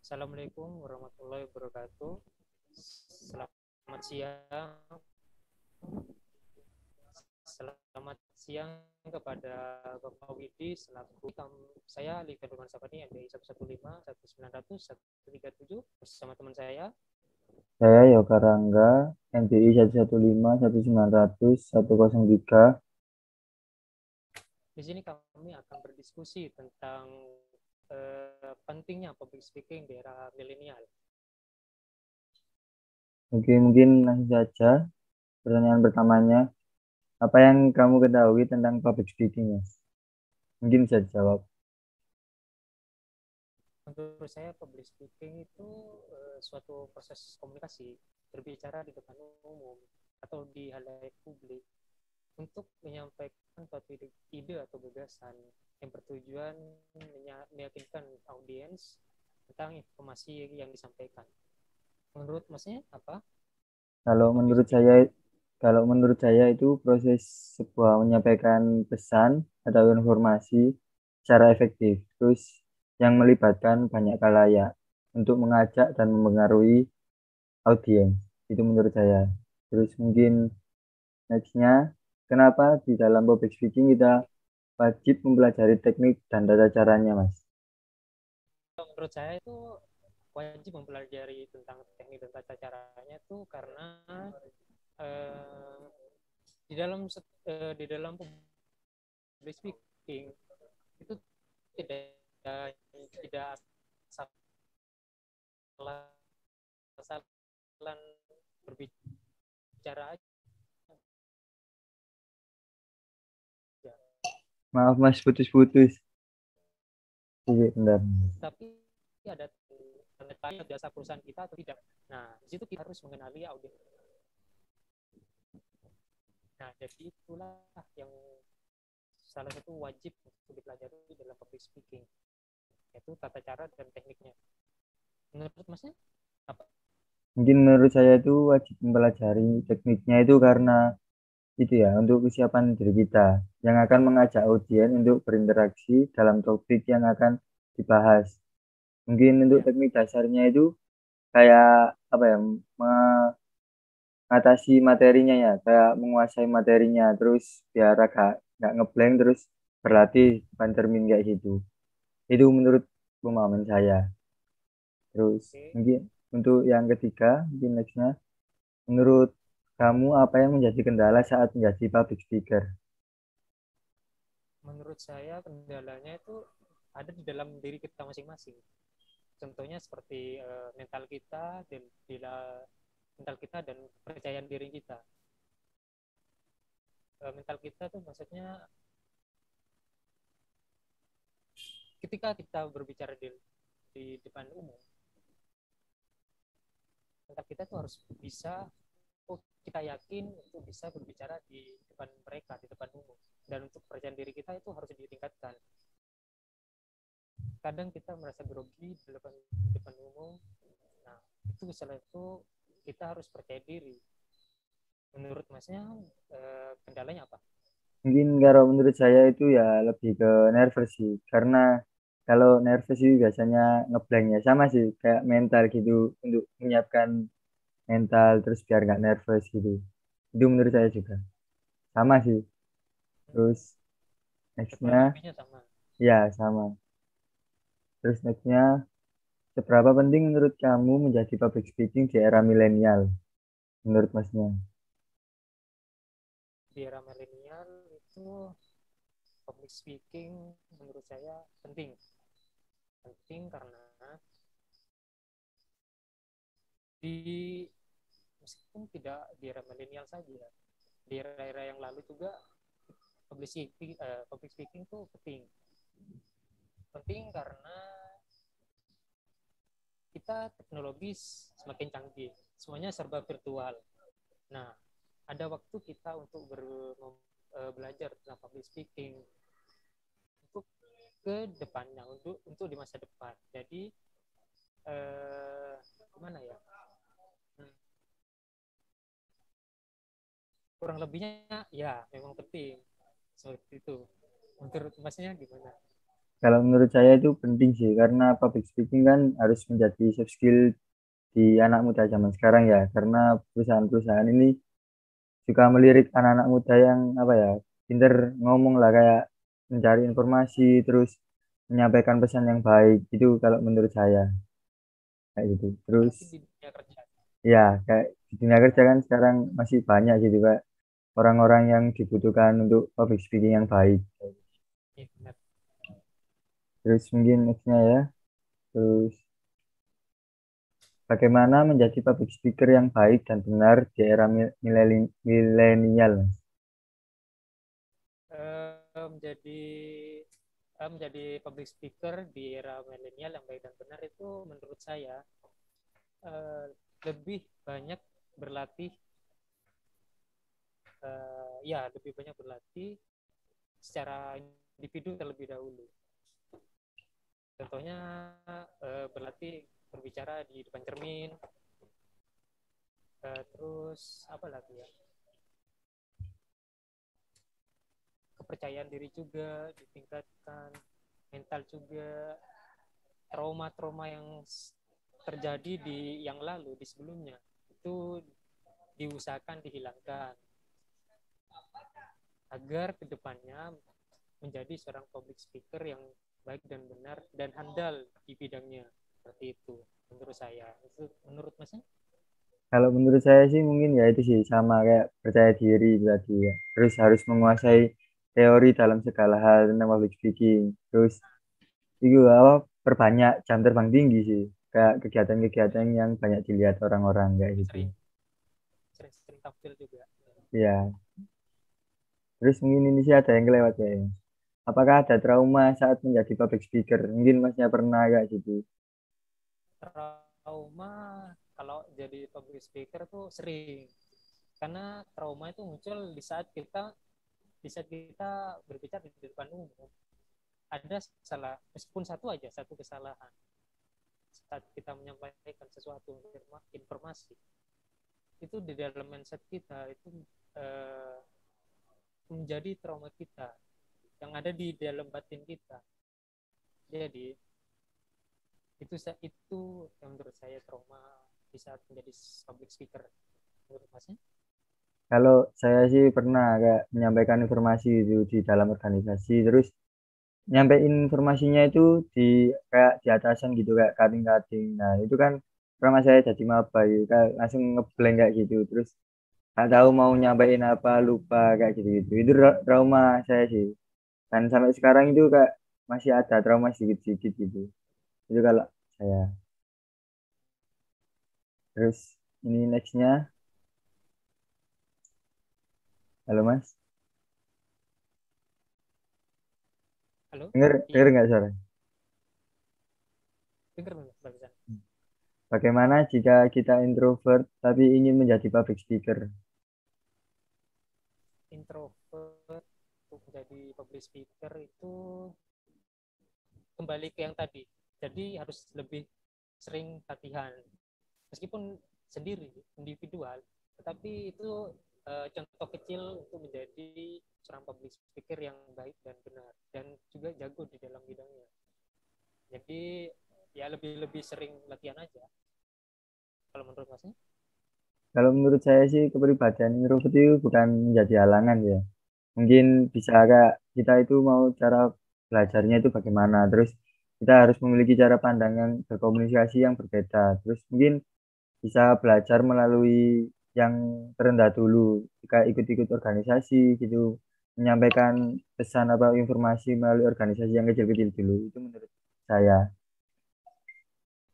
Assalamualaikum warahmatullahi wabarakatuh. Selamat siang. Selamat siang kepada Bapak Widi selaku saya Ali Kandungan Sapani MDI 115 1900 137 bersama teman saya. Saya Yoga Rangga, MDI 115 1900 103. Di sini kami akan berdiskusi tentang pentingnya public speaking di era milenial. Oke, mungkin langsung saja. Pertanyaan pertamanya, apa yang kamu ketahui tentang public speaking, Mas? Mungkin bisa dijawab. Menurut saya public speaking itu suatu proses komunikasi, berbicara di depan umum atau di halayak publik untuk menyampaikan suatu ide atau gagasan yang bertujuan meyakinkan audiens tentang informasi yang disampaikan. Menurut Masnya apa Kalau public menurut speaking? saya, kalau menurut saya itu proses sebuah menyampaikan pesan atau informasi secara efektif, terus yang melibatkan banyak khalayak untuk mengajak dan mempengaruhi audiens. Itu menurut saya. Terus mungkin nextnya, kenapa di dalam public speaking kita wajib mempelajari teknik dan tata caranya, Mas? Menurut saya itu wajib mempelajari tentang teknik dan tata caranya itu karena eh, di dalam public speaking itu tidak tidak salah berbicara aja, Maaf, Mas, putus-putus. Iya, bentar. tapi ada tanda jasa perusahaan kita atau tidak. Nah, di situ kita harus mengenali audiens. Nah, jadi itulah yang salah satu wajib untuk dipelajari dalam public speaking, yaitu tata cara dan tekniknya. Menurut Masnya apa? Mungkin menurut saya itu wajib mempelajari tekniknya itu karena itu ya, untuk kesiapan diri kita yang akan mengajak audiens untuk berinteraksi dalam topik yang akan dibahas. Mungkin untuk Ya, teknik dasarnya itu kayak apa ya, mengatasi materinya ya, kayak menguasai materinya, terus biar agak nggak ngeblank, terus berlatih depan cermin kayak gitu. Itu menurut pemahaman saya. Terus oke. mungkin untuk yang ketiga, mungkin nextnya, menurut kamu apa yang menjadi kendala saat menjadi public speaker? Menurut saya kendalanya itu ada di dalam diri kita masing-masing. Contohnya seperti mental kita dan mental kita dan kepercayaan diri kita. Mental kita tuh maksudnya ketika kita berbicara di depan umum, mental kita tuh harus bisa, oh kita yakin untuk bisa berbicara di depan mereka, di depan umum. Dan untuk kepercayaan diri kita itu harus ditingkatkan. Kadang kita merasa grogi di depan umum. Nah, itu salah itu kita harus percaya diri. Menurut Masnya kendalanya apa? Mungkin kalau menurut saya itu ya lebih ke nervous sih, karena kalau nervous sih biasanya ngeblanknya sama sih kayak mental gitu, untuk menyiapkan mental terus biar nggak nervous gitu. Itu menurut saya juga sama sih. Terus Ya, nextnya, kurang lebihnya sama. ya sama. Terus nextnya, seberapa penting menurut kamu menjadi public speaking di era milenial menurut Masnya? Di era milenial itu public speaking menurut saya penting. Penting karena di meskipun tidak di era milenial saja, di era-era yang lalu juga public speaking itu penting. Penting karena kita teknologis semakin canggih, semuanya serba virtual. Nah, ada waktu kita untuk belajar tentang public speaking untuk ke depannya, untuk di masa depan. Jadi gimana ya? Hmm, kurang lebihnya ya memang penting seperti itu. Menurut Masnya gimana? Kalau menurut saya itu penting sih, karena public speaking kan harus menjadi soft skill di anak muda zaman sekarang ya. Karena perusahaan-perusahaan ini suka melirik anak-anak muda yang apa ya, pinter ngomong lah, kayak mencari informasi, terus menyampaikan pesan yang baik. Itu kalau menurut saya kayak gitu. Terus Apalagi di dunia kerja. ya kayak di dunia kerja kan sekarang masih banyak gitu Pak, orang-orang yang dibutuhkan untuk public speaking yang baik. Iya, benar. Terus mungkin nextnya ya, terus bagaimana menjadi public speaker yang baik dan benar di era milenial? Menjadi menjadi public speaker di era milenial yang baik dan benar itu menurut saya eh, lebih banyak berlatih, ya lebih banyak berlatih secara individu terlebih dahulu. Contohnya berlatih berbicara di depan cermin, terus apa lagi ya, kepercayaan diri juga ditingkatkan, mental juga, trauma-trauma yang terjadi di yang lalu di sebelumnya itu diusahakan dihilangkan agar kedepannya menjadi seorang public speaker yang baik dan benar dan handal di bidangnya, seperti itu menurut saya. Itu menurut masnya? Kalau menurut saya sih mungkin ya itu sih sama kayak percaya diri tadi ya. Terus harus menguasai teori dalam segala hal tentang public speaking. Terus itu apa, perbanyak jam terbang tinggi sih. Kayak kegiatan-kegiatan yang banyak dilihat orang-orang kayak gitu. Sering sering sering tampil juga. Ya, terus mungkin ini sih ada yang kelewat ya. Apakah ada trauma saat menjadi public speaker? Mungkin masnya pernah kayak gitu. Trauma kalau jadi public speaker tuh sering, karena trauma itu muncul di saat kita berbicara di depan umum. Ada salah, meskipun satu kesalahan saat kita menyampaikan sesuatu informasi, itu di dalam mindset kita itu eh, menjadi trauma kita yang ada di dalam batin kita. Jadi itu yang menurut saya trauma di saat menjadi public speaker. Menurut masnya? Kalau saya sih pernah kayak menyampaikan informasi itu di dalam organisasi, terus nyampein informasinya itu di kayak di atasan gitu kayak cutting-cutting. Nah, itu kan pertama saya jadi maba ya, kayak langsung ngeblank kayak gitu. Terus nggak tahu mau nyampein apa, lupa kayak gitu-gitu. Itu trauma saya sih. Dan sampai sekarang itu kayak masih ada trauma sedikit-sedikit gitu. Itu kalau saya. Terus ini nextnya, halo Mas, Halo? denger Iya, nggak suara? dengar barusan. Bagaimana jika kita introvert tapi ingin menjadi public speaker? Introvert untuk menjadi public speaker itu kembali ke yang tadi. Jadi harus lebih sering latihan. Meskipun sendiri, individual, tetapi itu contoh kecil untuk menjadi seorang public speaker yang baik dan benar dan juga jago di dalam bidangnya. Jadi ya lebih-lebih sering latihan aja. Kalau menurut masnya? Kalau menurut saya sih kepribadian introvert itu bukan menjadi halangan ya. Mungkin bisa kayak kita itu mau cara belajarnya itu bagaimana. Terus kita harus memiliki cara pandang yang berkomunikasi yang berbeda. Terus mungkin bisa belajar melalui yang terendah dulu. Jika ikut-ikut organisasi gitu, menyampaikan pesan apa informasi melalui organisasi yang kecil-kecil dulu. Itu menurut saya.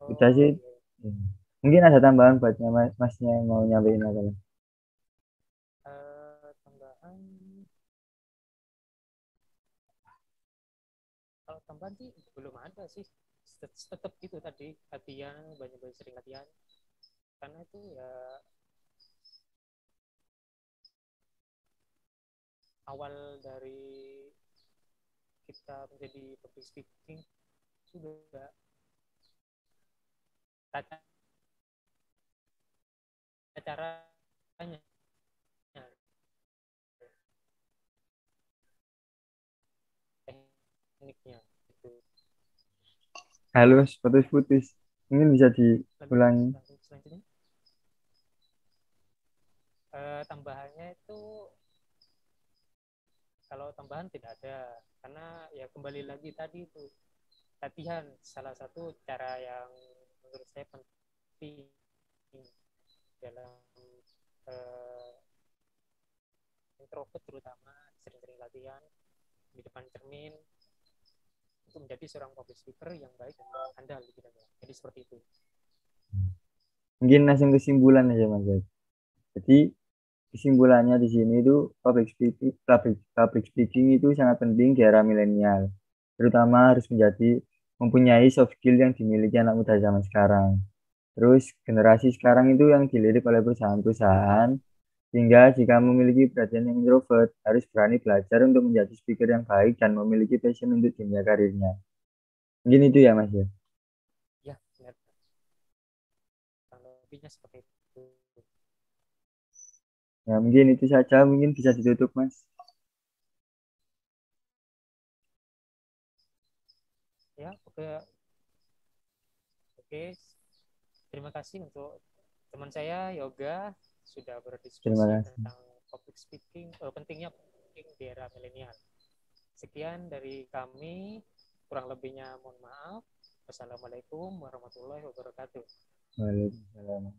Udah Oh sih. iya. Hmm. Mungkin ada tambahan buatnya masnya yang mau nyampein apa lagi? Tambahan, kalau tambahan sih belum ada sih. Tetap gitu tadi, latihan, banyak-banyak sering latihan. Karena itu ya awal dari kita menjadi public speaking sudah tata caranya, tekniknya itu. Halus, putus-putus. Mungkin bisa Lebih diulangi. lanjut selanjutnya. Tambahannya itu kalau tambahan tidak ada, karena ya kembali lagi tadi itu latihan salah satu cara yang menurut saya penting dalam uh, introvert, terutama sering-sering latihan di depan cermin untuk menjadi seorang public speaker yang baik dan handal di bidangnya. Jadi seperti itu. Mungkin langsung kesimpulan aja Mas. Jadi kesimpulannya di sini itu public speaking itu sangat penting di era milenial. Terutama harus mempunyai soft skill yang dimiliki anak muda zaman sekarang. Terus generasi sekarang itu yang dilirik oleh perusahaan-perusahaan, sehingga jika memiliki perhatian yang introvert, harus berani belajar untuk menjadi speaker yang baik dan memiliki passion untuk dunia karirnya. Mungkin itu ya Mas ya. Ya, benar. Lebihnya seperti itu. Ya mungkin itu saja, mungkin bisa ditutup Mas. Ya, oke. Oke. Terima kasih untuk teman saya Yoga sudah Terima berdiskusi kasih. tentang public speaking, pentingnya speaking di era milenial. Sekian dari kami, kurang lebihnya mohon maaf. Wassalamualaikum warahmatullahi wabarakatuh. Waalaikumsalam.